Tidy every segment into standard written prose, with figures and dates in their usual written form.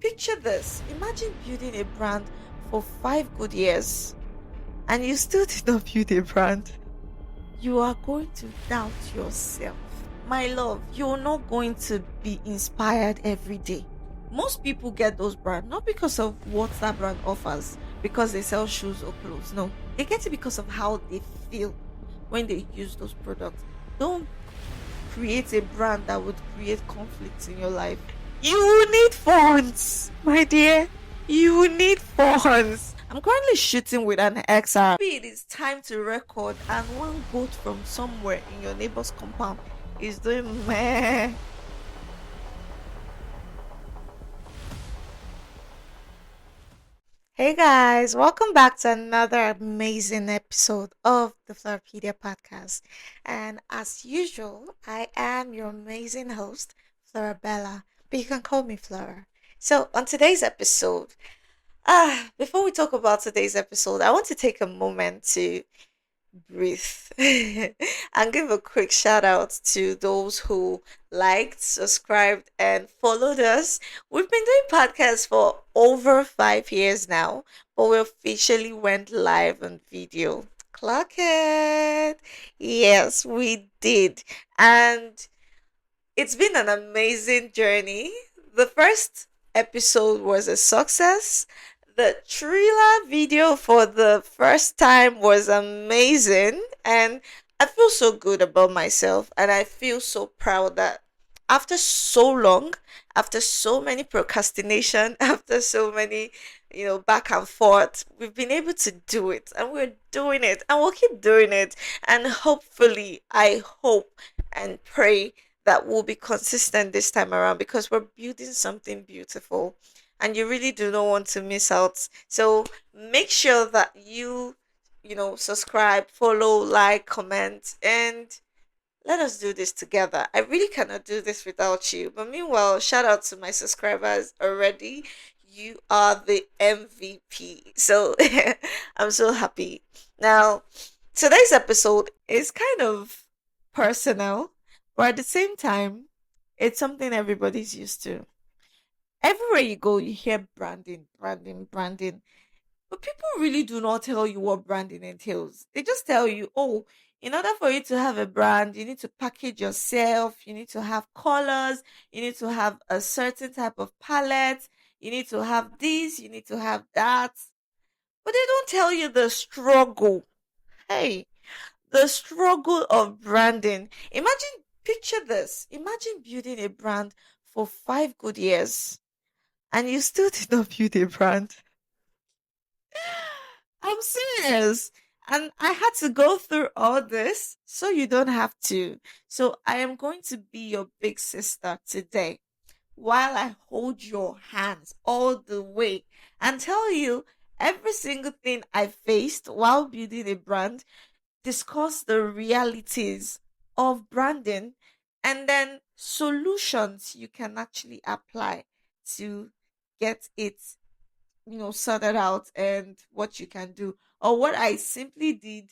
Picture this. Imagine building a brand for 5 good years and you still did not build a brand. You are going to doubt yourself. My love, you're not going to be inspired every day. Most people get those brands not because of what that brand offers, because they sell shoes or clothes. No, they get it because of how they feel when they use those products. Don't create a brand that would create conflicts in your life. You need funds, my dear. You need funds. I'm currently shooting with an XR. Maybe it is time to record, and one goat from somewhere in your neighbor's compound is doing meh. Hey guys, welcome back to another amazing episode of the Floripedia podcast. And as usual, I am your amazing host, Florabella, but you can call me Flora. So, on today's episode, before we talk about today's episode, I want to take a moment to breathe and give a quick shout out to those who liked, subscribed, and followed us. We've been doing podcasts for over 5 years now, but we officially went live on video. Clock it. Yes, we did. And it's been an amazing journey. The first episode was a success. The thriller video for the first time was amazing, and I feel so good about myself, and I feel so proud that after so long, after so many procrastination, after so many, back and forth, we've been able to do it, and we're doing it, and we'll keep doing it, and hopefully, I hope and pray that we'll be consistent this time around because we're building something beautiful and you really do not want to miss out. So make sure that you subscribe, follow, like, comment, and let us do this together. I really cannot do this without you. But meanwhile, shout out to my subscribers already. You are the MVP. So I'm so happy. Now, today's episode is kind of personal, but at the same time, it's something everybody's used to. Everywhere you go, you hear branding, branding, branding. But people really do not tell you what branding entails. They just tell you, oh, in order for you to have a brand, you need to package yourself, you need to have colors, you need to have a certain type of palette, you need to have this, you need to have that. But they don't tell you the struggle. Hey, the struggle of branding. Picture this. Imagine building a brand for 5 good years and you still did not build a brand. I'm serious. And I had to go through all this so you don't have to. So I am going to be your big sister today while I hold your hands all the way and tell you every single thing I faced while building a brand, discuss the realities of branding, and then solutions you can actually apply to get it sorted out and what you can do or what I simply did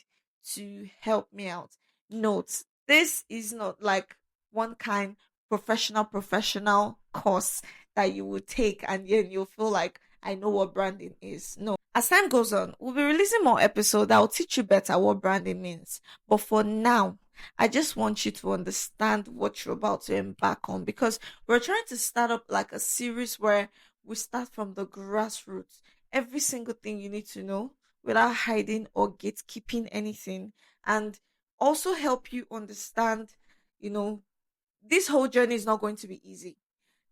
to help me out. Note, this is not like one kind professional course that you would take and then you'll feel like I know what branding is. No. As time goes on, we'll be releasing more episodes that will teach you better what branding means. But for now, I just want you to understand what you're about to embark on because we're trying to start up like a series where we start from the grassroots. Every single thing you need to know without hiding or gatekeeping anything, and also help you understand, you know, this whole journey is not going to be easy.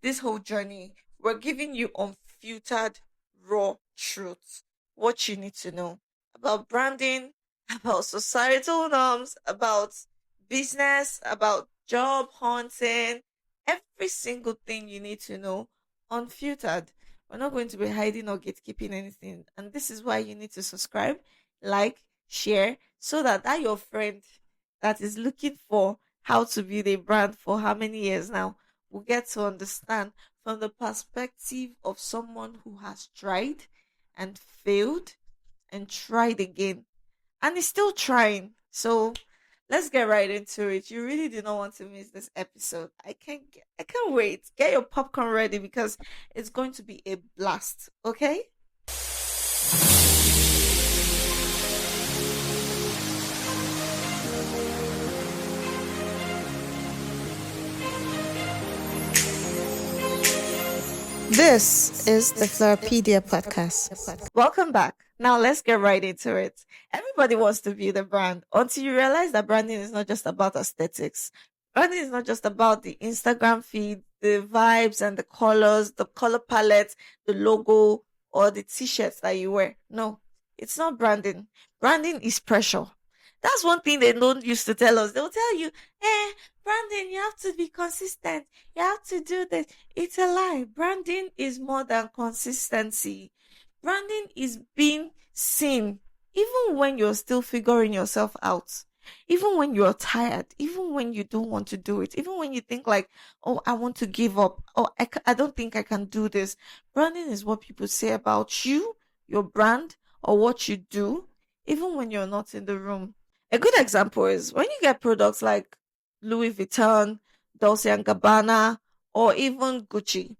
This whole journey, we're giving you unfiltered, raw truths. What you need to know about branding, about societal norms, about business, about job hunting, every single thing you need to know, unfiltered. We're not going to be hiding or gatekeeping anything. And this is why you need to subscribe, like, share, so that your friend that is looking for how to build a brand for how many years now will get to understand from the perspective of someone who has tried and failed and tried again and is still trying. So let's get right into it. You really do not want to miss this episode. I can't wait. Get your popcorn ready because it's going to be a blast, okay? This is the Floripedia podcast. Welcome back. Now let's get right into it. Everybody wants to be the brand until you realize that branding is not just about aesthetics. Branding is not just about the Instagram feed, the vibes and the colors, the color palette, the logo, or the t-shirts that you wear. No, it's not branding. Branding is pressure. That's one thing they don't used to tell us. They'll tell you, branding, you have to be consistent. You have to do this. It's a lie. Branding is more than consistency. Branding is being seen, even when you're still figuring yourself out, even when you're tired, even when you don't want to do it, even when you think like, oh, I want to give up, oh, I don't think I can do this. Branding is what people say about you, your brand, or what you do, even when you're not in the room. A good example is when you get products like Louis Vuitton, Dolce and Gabbana, or even Gucci.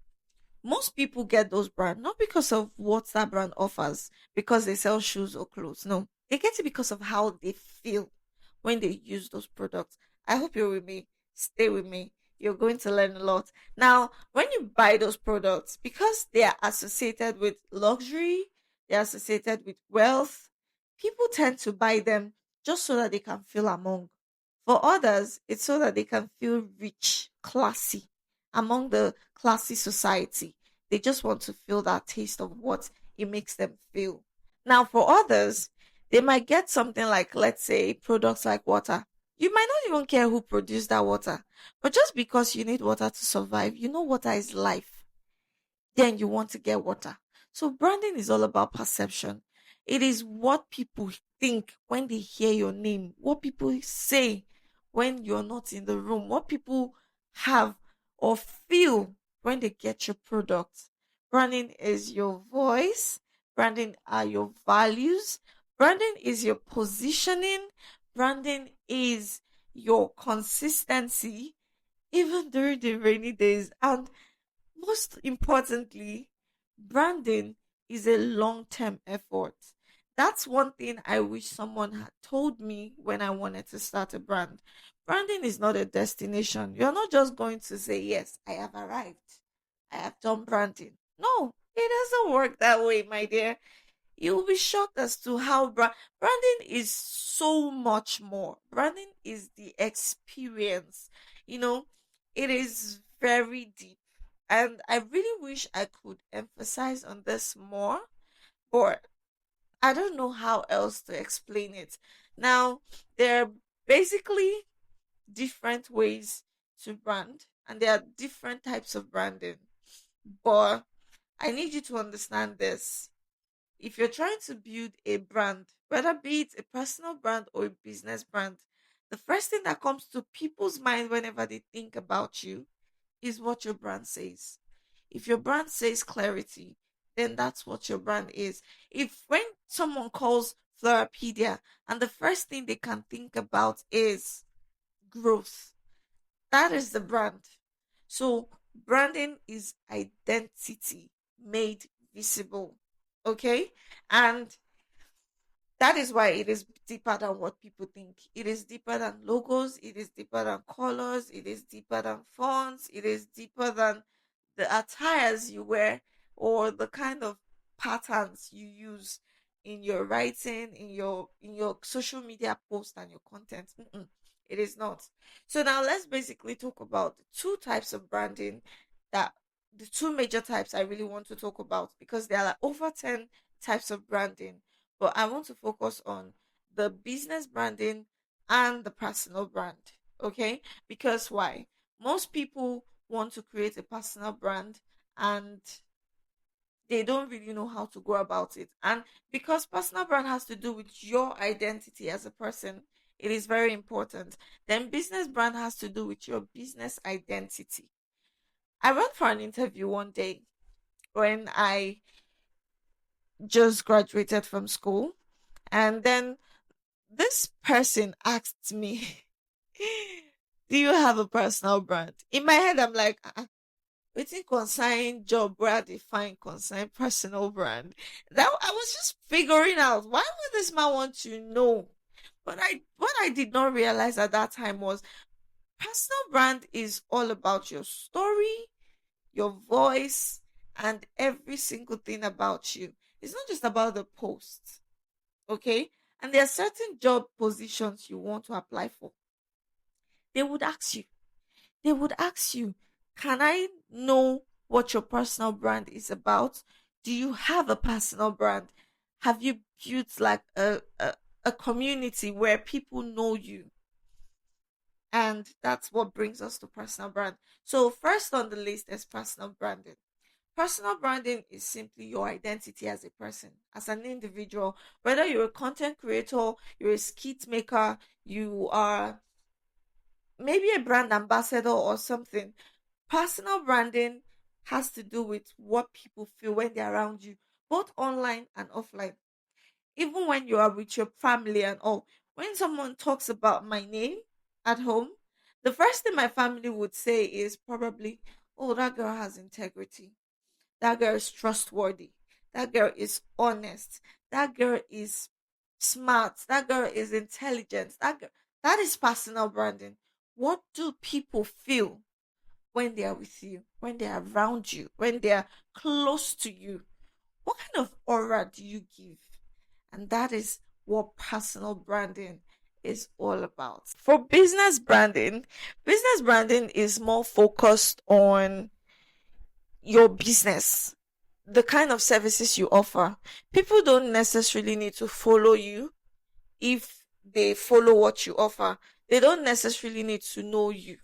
Most people get those brands not because of what that brand offers, because they sell shoes or clothes. No, they get it because of how they feel when they use those products. I hope you're with me. Stay with me. You're going to learn a lot. Now, when you buy those products, because they are associated with luxury, they're associated with wealth, people tend to buy them just so that they can feel among. For others, it's so that they can feel rich, classy among the classy society. They just want to feel that taste of what it makes them feel. Now, for others, they might get something like, let's say, products like water. You might not even care who produced that water, but just because you need water to survive, you know water is life, then you want to get water. So branding is all about perception. It is what people think when they hear your name, what people say when you're not in the room, what people have or feel when they get your product. Branding is your voice, branding are your values, branding is your positioning, branding is your consistency, even during the rainy days. And most importantly, branding is a long term effort. That's one thing I wish someone had told me when I wanted to start a brand. Branding is not a destination. You're not just going to say, yes, I have arrived. I have done branding. No, it doesn't work that way, my dear. You'll be shocked as to how branding is so much more. Branding is the experience. You know, it is very deep. And I really wish I could emphasize on this more, but I don't know how else to explain it. Now, there are basically different ways to brand, and there are different types of branding. But I need you to understand this. If you're trying to build a brand, whether be it a personal brand or a business brand, the first thing that comes to people's mind whenever they think about you is what your brand says. If your brand says clarity, then that's what your brand is. If when someone calls Floripedia and the first thing they can think about is growth, that is the brand. So branding is identity made visible. Okay? And that is why it is deeper than what people think. It is deeper than logos, it is deeper than colors, it is deeper than fonts, it is deeper than the attires you wear or the kind of patterns you use in your writing, in your social media post and your content. It is not. So now let's basically talk about the two types of branding that the two major types I really want to talk about because there are like over 10 types of branding, but I want to focus on the business branding and the personal brand. Okay? Because why? Most people want to create a personal brand and they don't really know how to go about it. And because personal brand has to do with your identity as a person, it is very important. Then business brand has to do with your business identity. I went for an interview one day when I just graduated from school, and then this person asked me, do you have a personal brand? In my head, I'm like, wetin concern job where I define concern personal brand. That I was just figuring out why would this man want to know. But I what I did not realize at that time was personal brand is all about your story, your voice, and every single thing about you. It's not just about the post, okay? And there are certain job positions you want to apply for. They would ask you, they would ask you, can I know what your personal brand is about? Do you have a personal brand? Have you built like a community where people know you? And that's what brings us to personal brand. So, first on the list is personal branding. Personal branding is simply your identity as a person, as an individual. Whether you're a content creator, you're a skit maker, you are maybe a brand ambassador or something. Personal branding has to do with what people feel when they're around you, both online and offline. Even when you are with your family and all, when someone talks about my name at home, the first thing my family would say is probably, oh, that girl has integrity. That girl is trustworthy. That girl is honest. That girl is smart. That girl is intelligent. That is personal branding. What do people feel when they are with you, when they are around you, when they are close to you? What kind of aura do you give? And that is what personal branding is all about. For business branding is more focused on your business, the kind of services you offer. People don't necessarily need to follow you if they follow what you offer. They don't necessarily need to know you.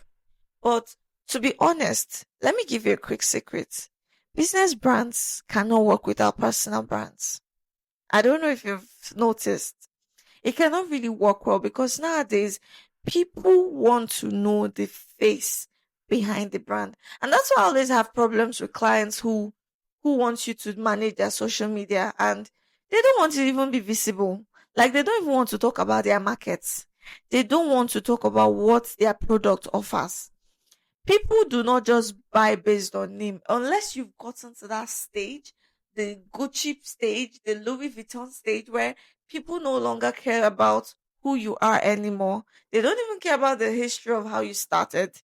But to be honest, let me give you a quick secret. Business brands cannot work without personal brands. I don't know if you've noticed. It cannot really work well because nowadays people want to know the face behind the brand. And that's why I always have problems with clients who want you to manage their social media and they don't want to even be visible. Like they don't even want to talk about their markets. They don't want to talk about what their product offers. People do not just buy based on name unless you've gotten to that stage, the Gucci stage, the Louis Vuitton stage, where people no longer care about who you are anymore. They don't even care about the history of how you started.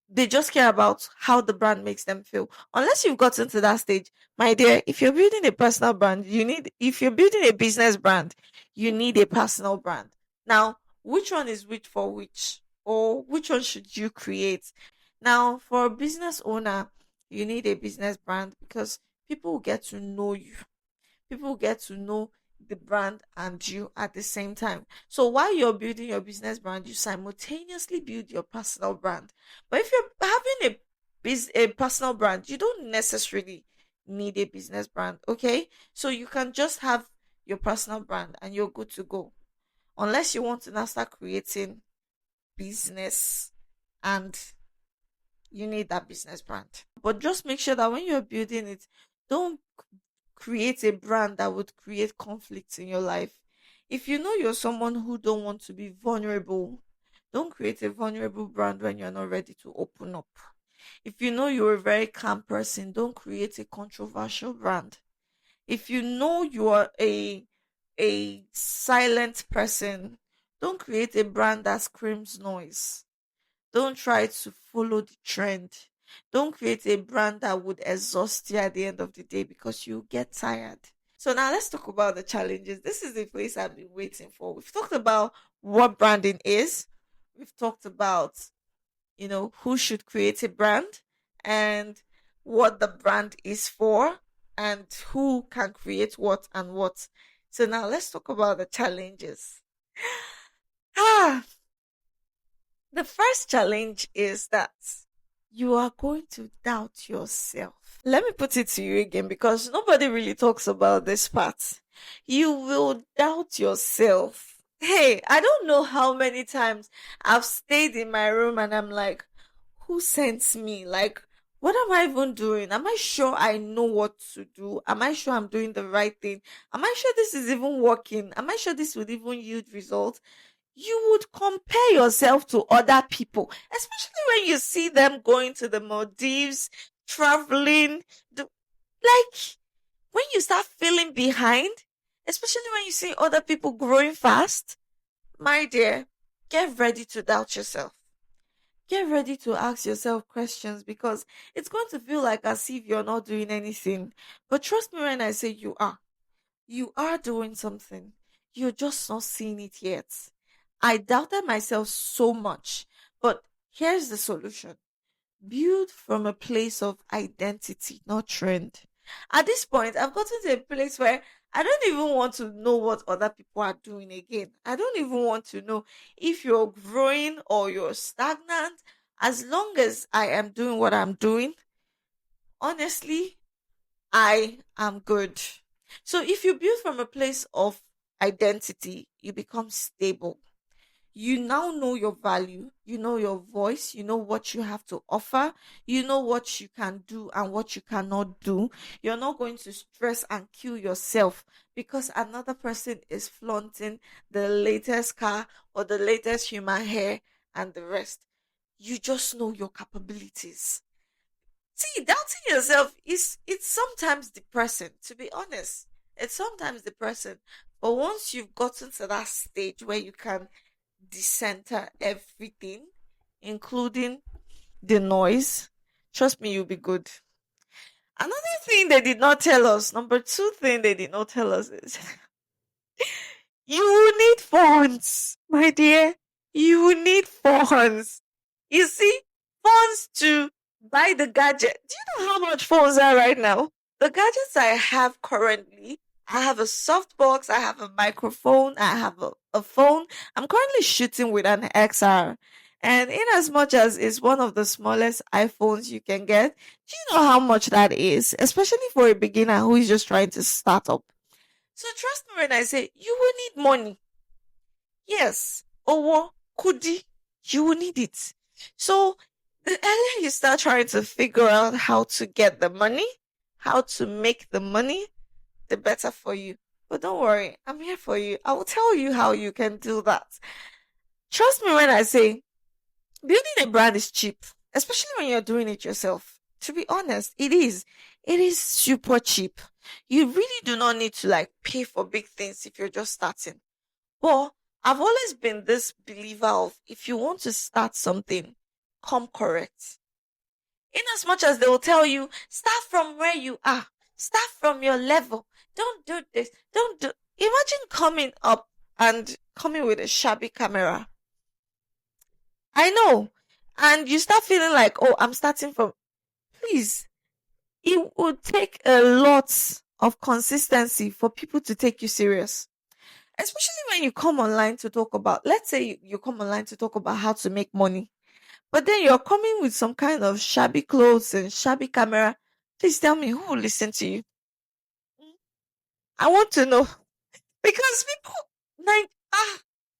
They just care about how the brand makes them feel. Unless you've gotten to that stage, my dear, if you're building a personal brand, if you're building a business brand, you need a personal brand. Now, which one is which for which? Or which one should you create? Now, for a business owner, you need a business brand because people will get to know you. People get to know the brand and you at the same time. So while you're building your business brand, you simultaneously build your personal brand. But if you're having a personal brand, you don't necessarily need a business brand, okay? So you can just have your personal brand and you're good to go. Unless you want to now start creating business and you need that business brand. But just make sure that when you're building it, don't create a brand that would create conflicts in your life. If you know you're someone who don't want to be vulnerable, don't create a vulnerable brand when you're not ready to open up. If you know you're a very calm person, don't create a controversial brand. If you know you are a silent person, don't create a brand that screams noise. Don't try to follow the trend. Don't create a brand that would exhaust you at the end of the day because you get tired. So now let's talk about the challenges. This is the place I've been waiting for. We've talked about what branding is. We've talked about, who should create a brand and what the brand is for and who can create what and what. So now let's talk about the challenges. Ah, the first challenge is that you are going to doubt yourself. Let me put it to you again because nobody really talks about this part. You will doubt yourself. Hey, I don't know how many times I've stayed in my room and I'm like, who sent me? Like, What am I even doing? Am I sure I know what to do? Am I sure I'm doing the right thing? Am I sure this is even working? Am I sure this would even yield results? You would compare yourself to other people, especially when you see them going to the Maldives, traveling. Like, when you start feeling behind, especially when you see other people growing fast, my dear, get ready to doubt yourself. Get ready to ask yourself questions because it's going to feel like as if you're not doing anything. But trust me when I say you are. You are doing something. You're just not seeing it yet. I doubted myself so much. But here's the solution: build from a place of identity, not trend. At this point, I've gotten to a place where I don't even want to know what other people are doing again. I don't even want to know if you're growing or you're stagnant. As long as I am doing what I'm doing, honestly, I am good. So if you build from a place of identity, you become stable. You now know your value, you know your voice, you know what you have to offer, you know what you can do and what you cannot do. You're not going to stress and kill yourself because another person is flaunting the latest car or the latest human hair and the rest. You just know your capabilities. See, doubting yourself is it's sometimes depressing, to be honest. It's sometimes depressing. But once you've gotten to that stage where you can decenter everything, including the noise, trust me, you'll be good. Another thing they did not tell us, number two thing they did not tell us is you need funds, my dear. You need funds. You see, funds to buy the gadget. Do you know how much phones are right now? The gadgets I have currently, I have a softbox, I have a microphone, I have a phone. I'm currently shooting with an XR. And in as much as it's one of the smallest iPhones you can get, do you know how much that is? Especially for a beginner who is just trying to start up. So trust me when I say you will need money. Yes. Owo, kudi, you will need it. So the earlier you start trying to figure out how to get the money, how to make the money, the better for you. But don't worry, I'm here for you. I will tell you how you can do that. Trust me when I say building a brand is cheap, especially when you're doing it yourself. To be honest, it is. It is super cheap. You really do not need to like pay for big things if you're just starting. But I've always been this believer of if you want to start something, come correct. In as much as they will tell you, start from where you are, start from your level. Don't do this. Don't do. Imagine coming up and coming with a shabby camera. I know. And you start feeling like, oh, I'm starting from. Please, it would take a lot of consistency for people to take you serious. Especially when you come online to talk about, let's say you come online to talk about how to make money, but then you're coming with some kind of shabby clothes and shabby camera. Please tell me who will listen to you. I want to know because people like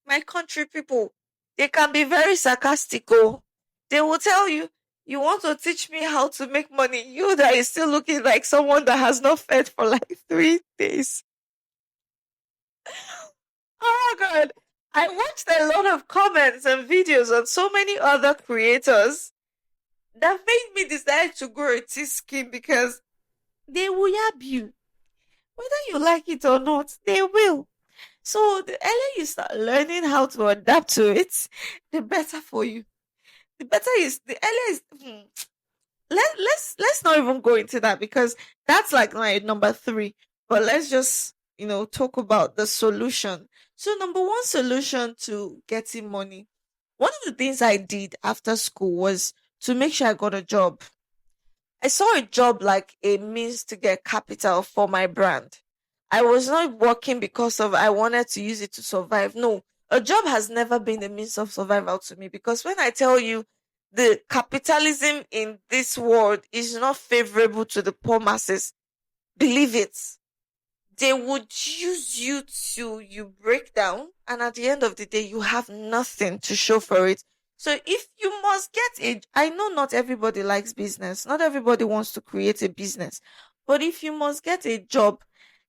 my country people, they can be very sarcastic. Oh, they will tell you, you want to teach me how to make money. You that is still looking like someone that has not fed for like 3 days. Oh my god. I watched a lot of comments and videos on so many other creators that made me decide to grow a thick skin because they will yab you. Whether you like it or not, they will. So the earlier you start learning how to adapt to it, the better for you. The better is the earlier is let's not even go into that because that's like my number three. But let's just talk about the solution. So number one solution to getting money. One of the things I did after school was to make sure I got a job. I saw a job like a means to get capital for my brand. I was not working because of I wanted to use it to survive. No, a job has never been a means of survival to me because when I tell you the capitalism in this world is not favorable to the poor masses, believe it. They would use you till you break down, and at the end of the day, you have nothing to show for it. So if you must get a, I know not everybody likes business, not everybody wants to create a business, but if you must get a job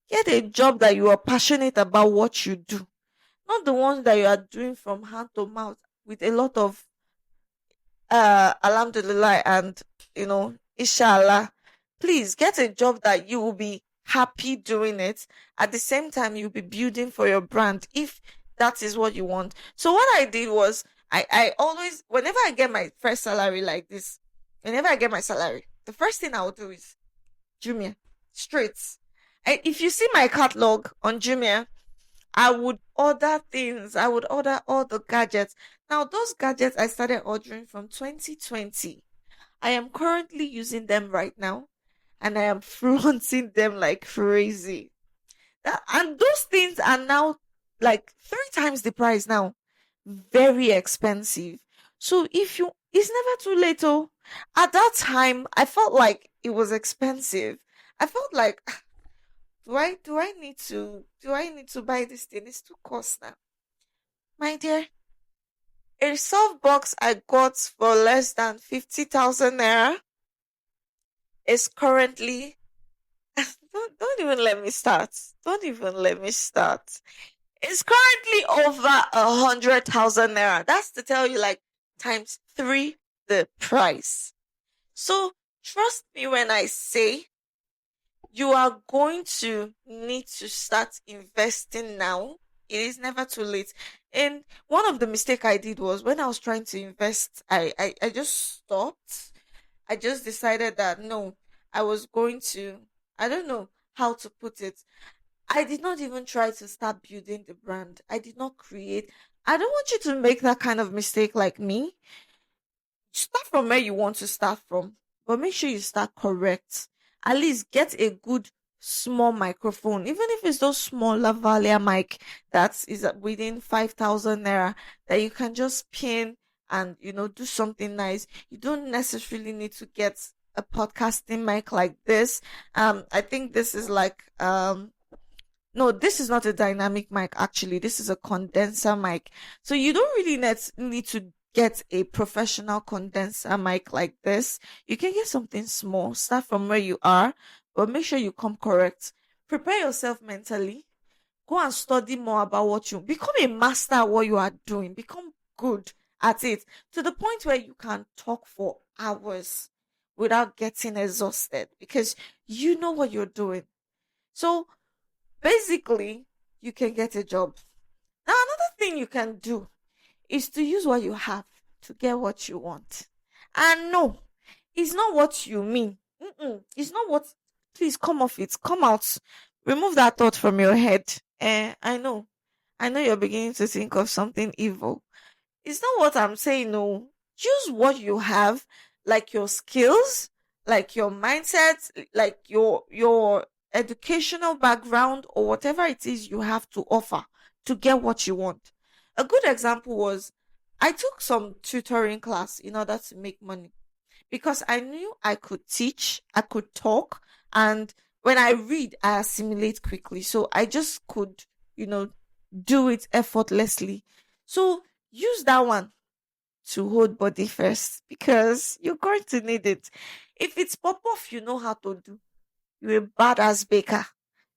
that you are passionate about what you do, not the ones that you are doing from hand to mouth with a lot of alhamdulillah and inshallah. Please get a job that you will be happy doing it. At the same time, you'll be building for your brand if that is what you want. So what I did was I always, whenever I get my first salary like this, whenever I get my salary, the first thing I will do is Jumia. Straight. If you see my catalog on Jumia, I would order things. I would order all the gadgets. Now, those gadgets I started ordering from 2020. I am currently using them right now and I am flaunting them like crazy. And those things are now like three times the price now. Very expensive. So it's never too late. Oh, at that time, I felt like it was expensive. I felt like, do I need to buy this thing? It's too cost now. My dear, a soft box I got for less than 50,000 naira is currently don't even let me start. Don't even let me start. It's currently over 100,000 naira. That's to tell you like times three the price. So trust me when I say you are going to need to start investing now. It is never too late. And one of the mistake I did was when I was trying to invest, I just stopped. I just decided that no, I was going to, I don't know how to put it. I did not even try to start building the brand. I did not create. I don't want you to make that kind of mistake like me. Start from where you want to start from, but make sure you start correct. At least get a good small microphone, even if it's those small lavalier mic that is within 5,000 naira that you can just pin and do something nice. You don't necessarily need to get a podcasting mic like this. I think this is like no, this is not a dynamic mic, actually. This is a condenser mic. So you don't really need to get a professional condenser mic like this. You can get something small, start from where you are, but make sure you come correct. Prepare yourself mentally. Go and study more about what you become a master at what you are doing. Become good at it to the point where you can talk for hours without getting exhausted because you know what you're doing. So basically, you can get a job. Now, another thing you can do is to use what you have to get what you want. And no, it's not what you mean. It's not what. Please come off it. Come out. Remove that thought from your head. I know. I know you're beginning to think of something evil. It's not what I'm saying, no. Use what you have, like your skills, like your mindset, like your educational background or whatever it is you have to offer to get what you want. A good example was I took some tutoring class in order to make money because I knew I could teach, I could talk, and when I read, I assimilate quickly. So I just could, you know, do it effortlessly. So use that one to hold body first because you're going to need it. If it's pop off, you know how to do. You're a badass baker.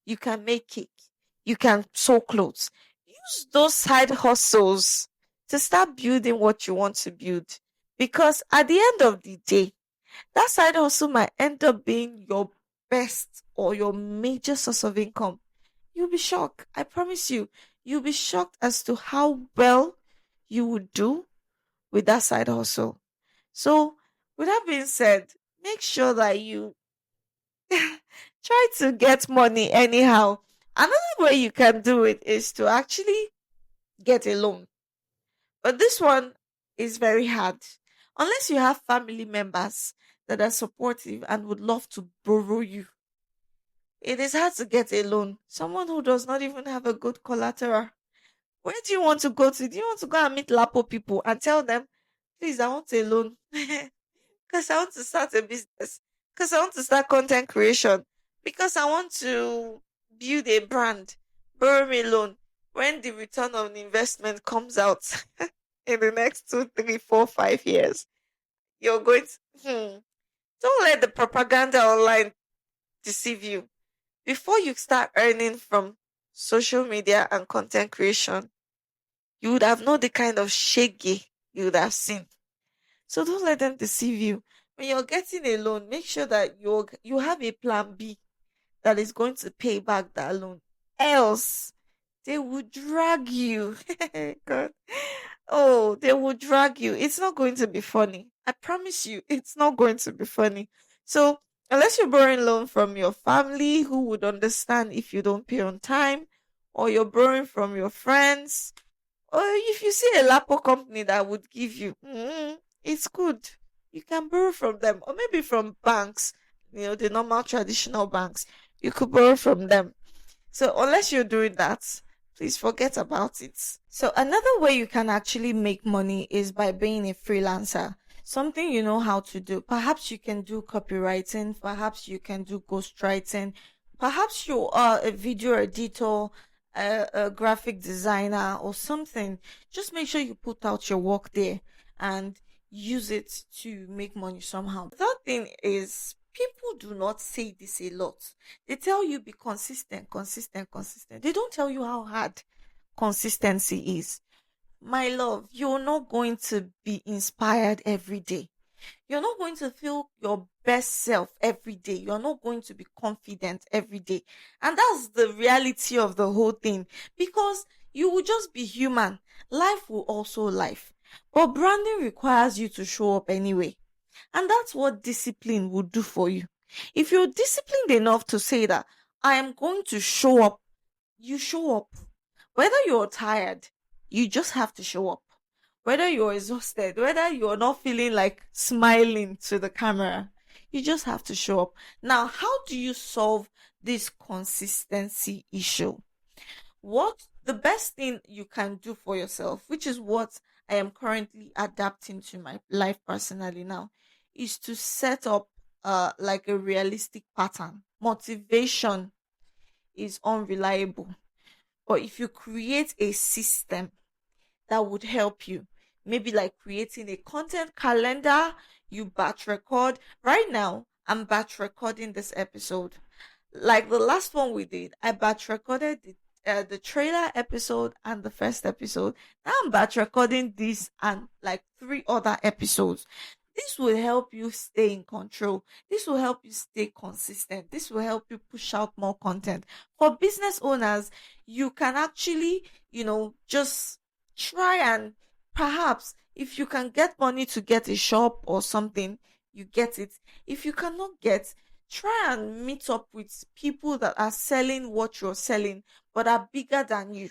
You can make cake. You can sew clothes. Use those side hustles to start building what you want to build. Because at the end of the day, that side hustle might end up being your best or your major source of income. You'll be shocked. I promise you. You'll be shocked as to how well you would do with that side hustle. So, with that being said, make sure that you try to get money anyhow. Another way you can do it is to actually get a loan. But this one is very hard. Unless you have family members that are supportive and would love to borrow you, it is hard to get a loan. Someone who does not even have a good collateral. Where do you want to go to? Do you want to go and meet Lapo people and tell them, please, I want a loan? Because I want to start a business. Because I want to start content creation. Because I want to build a brand. Borrow me loan. When the return on investment comes out, in the next 2, 3, 4, 5 years. You're going to, don't let the propaganda online deceive you. Before you start earning from social media and content creation, you would have known the kind of shaggy you would have seen. So don't let them deceive you. When you're getting a loan, make sure that you have a plan B that is going to pay back that loan. Else, they will drag you. God. Oh, they will drag you. It's not going to be funny. I promise you, it's not going to be funny. So, unless you're borrowing loan from your family who would understand if you don't pay on time, or you're borrowing from your friends, or if you see a Lapo company that would give you, it's good. You can borrow from them, or maybe from banks, the normal traditional banks. You could borrow from them. So unless you're doing that, please forget about it. So another way you can actually make money is by being a freelancer. Something you know how to do. Perhaps you can do copywriting, perhaps you can do ghostwriting, perhaps you are a video editor, a graphic designer or something. Just make sure you put out your work there and use it to make money somehow. The third thing is people do not say this a lot. They tell you be consistent, consistent, consistent. They don't tell you how hard consistency is. My love, you're not going to be inspired every day. You're not going to feel your best self every day. You're not going to be confident every day. And that's the reality of the whole thing because you will just be human. Life will also life. But branding requires you to show up anyway. And that's what discipline will do for you. If you're disciplined enough to say that I am going to show up, you show up. Whether you're tired, you just have to show up. Whether you're exhausted, whether you're not feeling like smiling to the camera, you just have to show up. Now, how do you solve this consistency issue? What the best thing you can do for yourself, which is what I am currently adapting to my life personally now, is to set up like a realistic pattern. Motivation is unreliable, but if you create a system that would help you, maybe like creating a content calendar, you batch record. Right now I'm batch recording this episode. Like the last one we did, I batch recorded the trailer episode and the first episode. Now I'm batch recording this and like three other episodes. This will help you stay in control. This will help you stay consistent. This will help you push out more content. For business owners, you can actually, just try and perhaps if you can get money to get a shop or something, you get it. If you cannot get, try and meet up with people that are selling what you're selling but are bigger than you.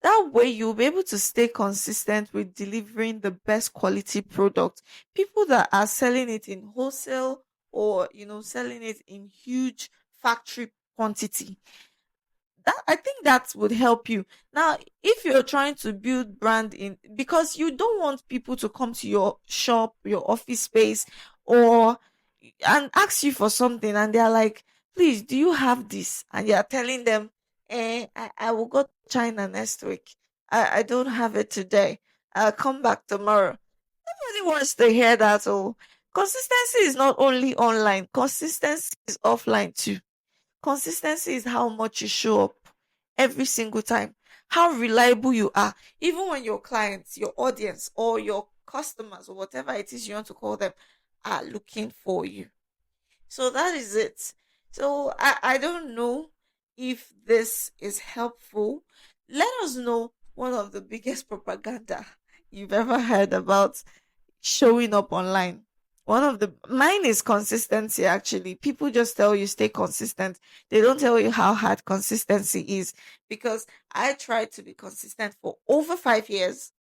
That way you'll be able to stay consistent with delivering the best quality product. People that are selling it in wholesale or selling it in huge factory quantity, that I think that would help you. Now, if you're trying to build brand in because you don't want people to come to your shop, your office space, or and ask you for something and they're like, please, do you have this? And you're telling them, I will go to China next week. I don't have it today. I'll come back tomorrow. Nobody wants to hear that. Oh, consistency is not only online, consistency is offline too. Consistency is how much you show up every single time, how reliable you are, even when your clients, your audience, or your customers, or whatever it is you want to call them, are looking for you. So that is it. So I don't know if this is helpful. Let us know one of the biggest propaganda you've ever heard about showing up online. One of the mine is consistency actually. People just tell you stay consistent. They don't tell you how hard consistency is because I tried to be consistent for over 5 years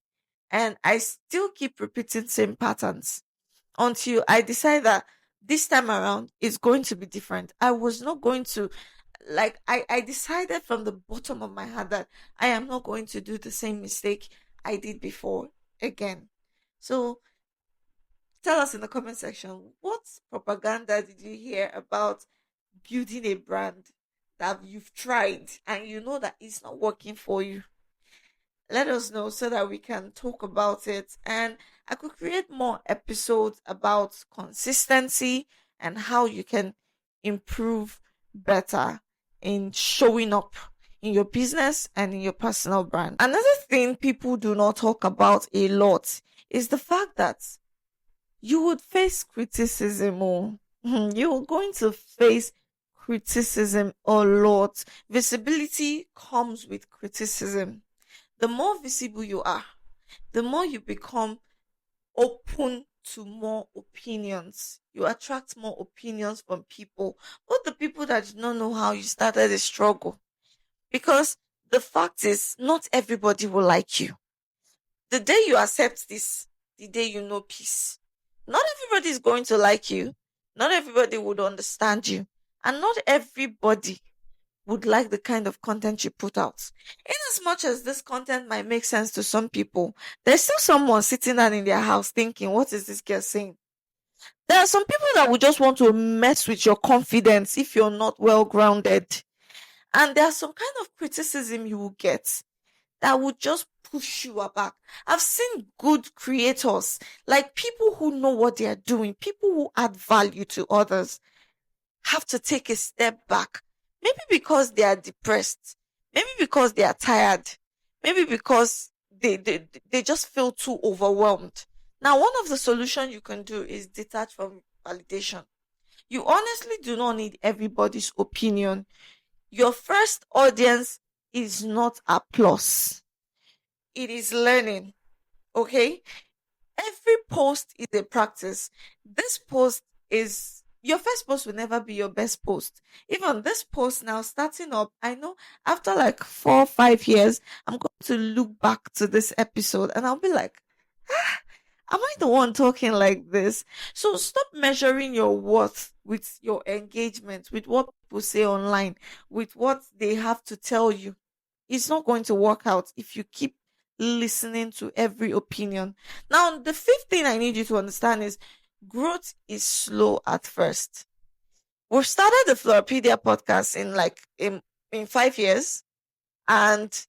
and I still keep repeating same patterns until I decide that this time around it's going to be different. I was not going to I decided from the bottom of my heart that I am not going to do the same mistake I did before again. So tell us in the comment section what propaganda did you hear about building a brand that you've tried and you know that it's not working for you. Let us know so that we can talk about it. And I could create more episodes about consistency and how you can improve better in showing up in your business and in your personal brand. Another thing people do not talk about a lot is the fact that you would face criticism. Oh. You're going to face criticism a lot. Visibility comes with criticism. The more visible you are, the more you become open to more opinions. You attract more opinions from people, but the people that do not know how you started the struggle. Because the fact is, not everybody will like you. The day you accept this, the day you know peace. Not everybody is going to like you. Not everybody would understand you. And not everybody would like the kind of content you put out. In as much as this content might make sense to some people, there's still someone sitting down in their house thinking, what is this girl saying? There are some people that would just want to mess with your confidence if you're not well grounded. And there's some kind of criticism you will get that would just push you back. I've seen good creators, like people who know what they are doing, people who add value to others, have to take a step back. Maybe because they are depressed, maybe because they are tired, maybe because they just feel too overwhelmed. Now, one of the solutions you can do is detach from validation. You honestly do not need everybody's opinion. Your first audience is not applause, it is learning. Okay? Every post is a practice. This post is your first post will never be your best post. Even this post now starting up, I know after like 4 or 5 years, I'm going to look back to this episode and I'll be like, am I the one talking like this? So stop measuring your worth with your engagement, with what people say online, with what they have to tell you. It's not going to work out if you keep listening to every opinion. Now, the fifth thing I need you to understand is growth is slow at first. We've started the Floripedia podcast in 5 years, and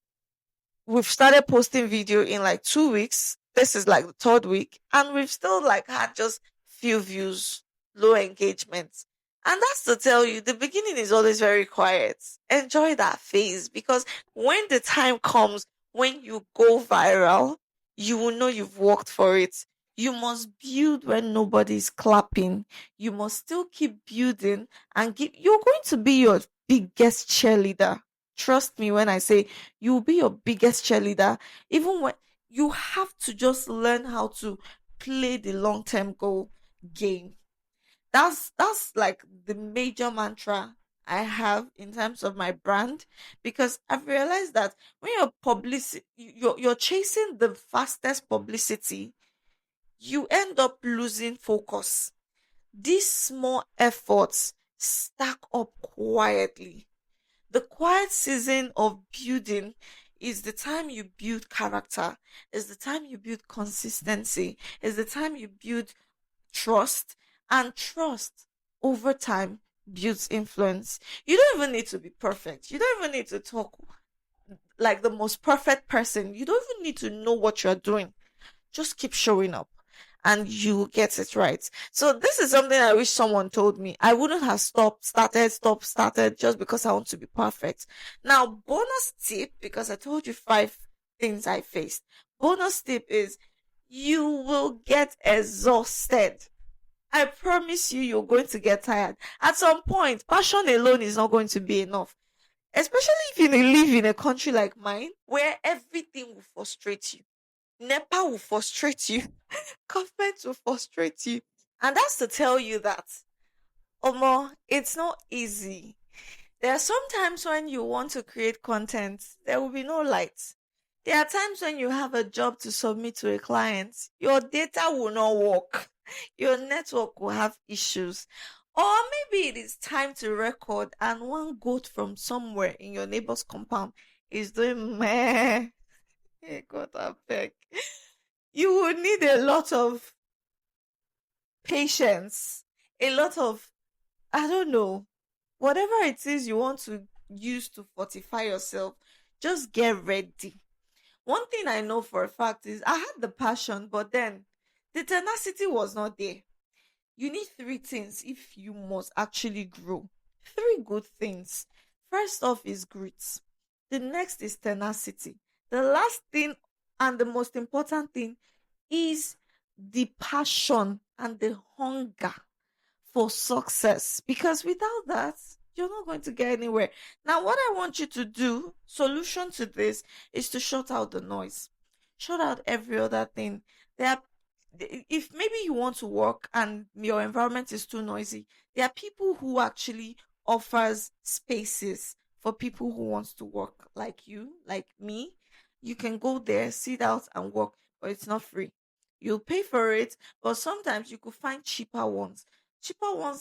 we've started posting video in like 2 weeks. This is like the third week, and we've still like had just few views, low engagement. And that's to tell you the beginning is always very quiet. Enjoy that phase, because when the time comes when you go viral, you will know you've worked for it. You must build when nobody's clapping. You must still keep building and you're going to be your biggest cheerleader. Trust me when I say you will be your biggest cheerleader. Even when you have to just learn how to play the long term goal game. That's like the major mantra I have in terms of my brand, because I've realized that when you're chasing the fastest publicity, you end up losing focus. These small efforts stack up quietly. The quiet season of building is the time you build character, is the time you build consistency, is the time you build trust, and trust over time builds influence. You don't even need to be perfect. You don't even need to talk like the most perfect person. You don't even need to know what you're doing. Just keep showing up and you will get it right. So this is something I wish someone told me. I wouldn't have started just because I want to be perfect. Now, bonus tip, because I told you 5 things I faced. Bonus tip is you will get exhausted. I promise you, you're going to get tired. At some point, passion alone is not going to be enough. Especially if you live in a country like mine, where everything will frustrate you. NEPA will frustrate you. Government will frustrate you. And that's to tell you that, Omo, it's not easy. There are some times when you want to create content, there will be no light. There are times when you have a job to submit to a client, your data will not work, your network will have issues. Or maybe it is time to record and one goat from somewhere in your neighbor's compound is doing meh. Hey, God, I beg. You would need a lot of patience, a lot of, I don't know, whatever it is you want to use to fortify yourself, just get ready. One thing I know for a fact is I had the passion, but then the tenacity was not there. You need three things if you must actually grow. Three good things. First off is grit. The next is tenacity. The last thing and the most important thing is the passion and the hunger for success, because without that you're not going to get anywhere. Now what I want you to do, solution to this, is to shut out the noise, shut out every other thing. There are, if maybe you want to work and your environment is too noisy, there are people who actually offers spaces for people who wants to work, like you, like me. You can go there, sit out and work, but it's not free. You'll pay for it, but sometimes you could find cheaper ones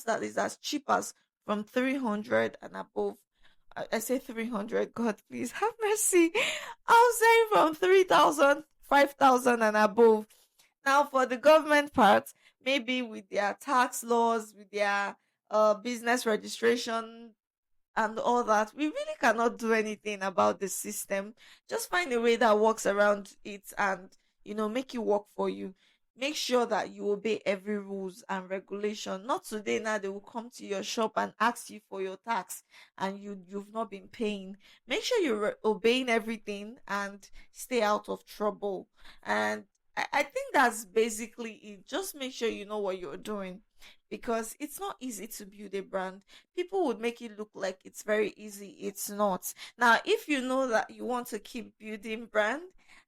that is as cheap as from 300 and above. I say 300, God please have mercy. I'm saying from 3,000, 5,000 and above. Now for the government part, maybe with their tax laws, with their business registration and all that, we really cannot do anything about the system. Just find a way that works around it and make it work for you. Make sure that you obey every rules and regulation. Not today now they will come to your shop and ask you for your tax and you've not been paying. Make sure you're obeying everything and stay out of trouble. And I think that's basically it. Just make sure you know what you're doing, because it's not easy to build a brand. People would make it look like it's very easy. It's not. Now, if you know that you want to keep building brand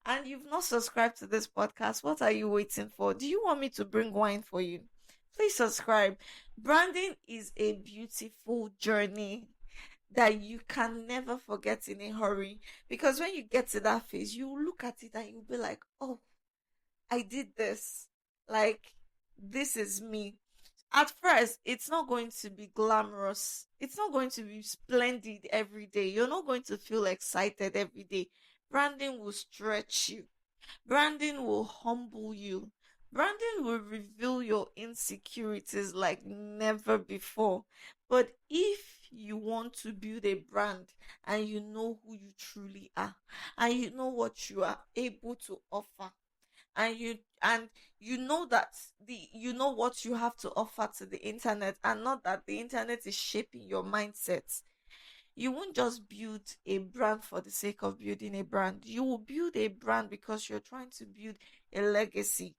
and you've not subscribed to this podcast, what are you waiting for? Do you want me to bring wine for you? Please subscribe. Branding is a beautiful journey that you can never forget in a hurry, because when you get to that phase, you look at it and you'll be like, oh, I did this. Like, this is me. At first, it's not going to be glamorous. It's not going to be splendid every day. You're not going to feel excited every day. Branding will stretch you. Branding will humble you. Branding will reveal your insecurities like never before. But if you want to build a brand and you know who you truly are and you know what you are able to offer, and you know that the you know what you have to offer to the internet, and not that the internet is shaping your mindset, you won't just build a brand for the sake of building a brand. You will build a brand because you're trying to build a legacy.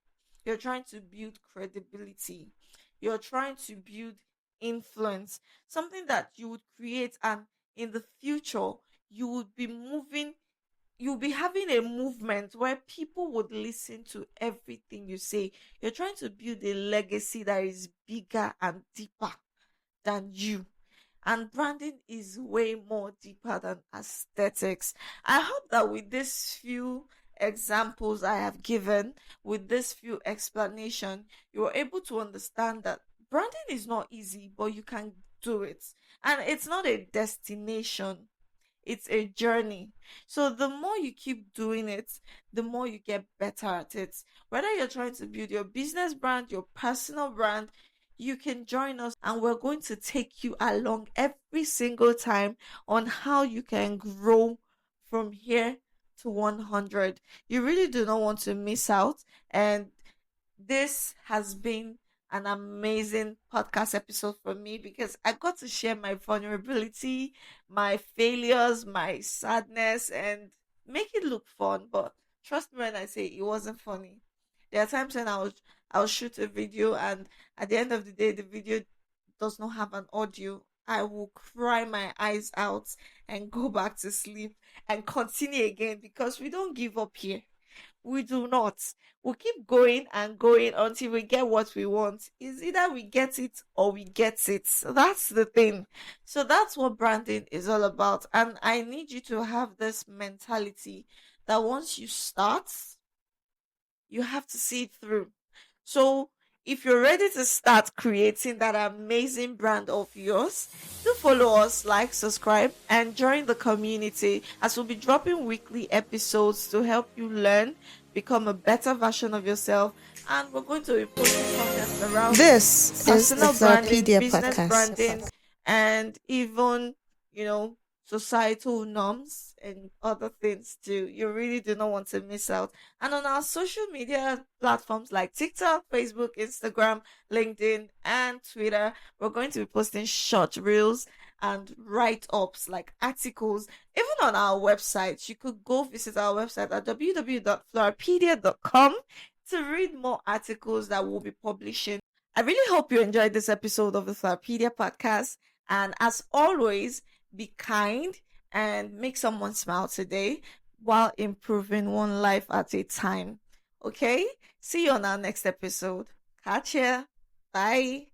You're trying to build credibility. You're trying to build influence, something that you would create, and in the future you would be moving you'll be having a movement where people would listen to everything you say. You're trying to build a legacy that is bigger and deeper than you. And branding is way more deeper than aesthetics. I hope that with these few examples I have given, with this few explanation, you are able to understand that branding is not easy, but you can do it. And it's not a destination, it's a journey. So the more you keep doing it, the more you get better at it. Whether you're trying to build your business brand, your personal brand, you can join us and we're going to take you along every single time on how you can grow from here to 100. You really do not want to miss out. And this has been an amazing podcast episode for me, because I got to share my vulnerability, my failures, my sadness, and make it look fun. But trust me when I say it wasn't funny. There are times when I'll shoot a video, and at the end of the day the video does not have an audio. I will cry my eyes out and go back to sleep and continue again, because we don't give up here. We do not. We'll keep going and going until we get what we want. It's either we get it or we get it. So that's the thing. So that's what branding is all about. And I need you to have this mentality that once you start, you have to see it through. So if you're ready to start creating that amazing brand of yours, do follow us, like, subscribe, and join the community, as we'll be dropping weekly episodes to help you learn, become a better version of yourself. And we're going to be posting content around This is the personal branding, Therapedia business podcast. branding, and even, you know, societal norms and other things too. You really do not want to miss out. And on our social media platforms like TikTok, Facebook, Instagram, LinkedIn, and Twitter, we're going to be posting short reels and write ups like articles. Even on our website, you could go visit our website at www.floripedia.com to read more articles that we'll be publishing. I really hope you enjoyed this episode of the Floripedia podcast. And as always, be kind and make someone smile today while improving one life at a time. Okay? See you on our next episode. Catch ya. Bye.